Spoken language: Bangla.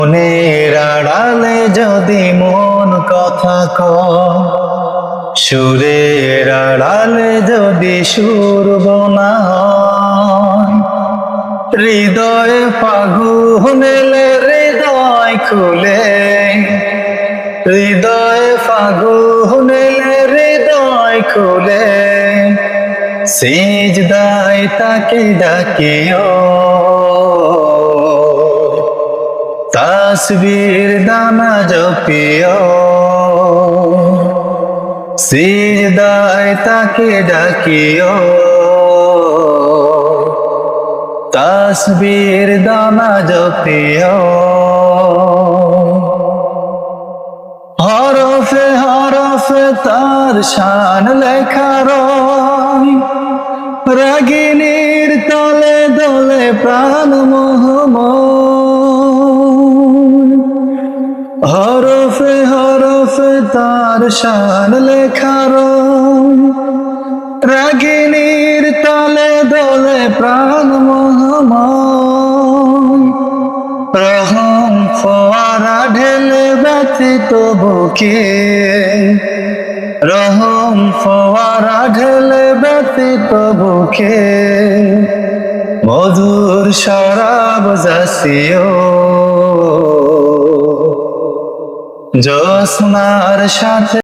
মনের আড়ালে যদি মন কথা কয়, সুরের আড়ালে যদি সুর বোনা হয়, হৃদয়ে ফাগুন এলে হৃদয় খুলে, হৃদয়ে ফাগুন এলে হৃদয় খুলে, সিজদায় তাকে ডাকিও, তাসবির দানা জপিও, সিজদায় তাকে ডাকিও, তাসবির দানা জপিও। হরফে হরফে তার শান লেখা রয়, রাগিনীর তলে দলে প্রাণ মোহময়। হরফে হরফে তার শান লেখা রয়, রাগিনীর তলে দলে প্রাণ মোহময়। রহম ফোয়ারা ঢেলে ব্যথিত বুকে, রহম ফোয়ারা ঢেলে ব্যথিত বুকে, মধুর শরাব জাসিও, জ্যোৎস্নার সাথে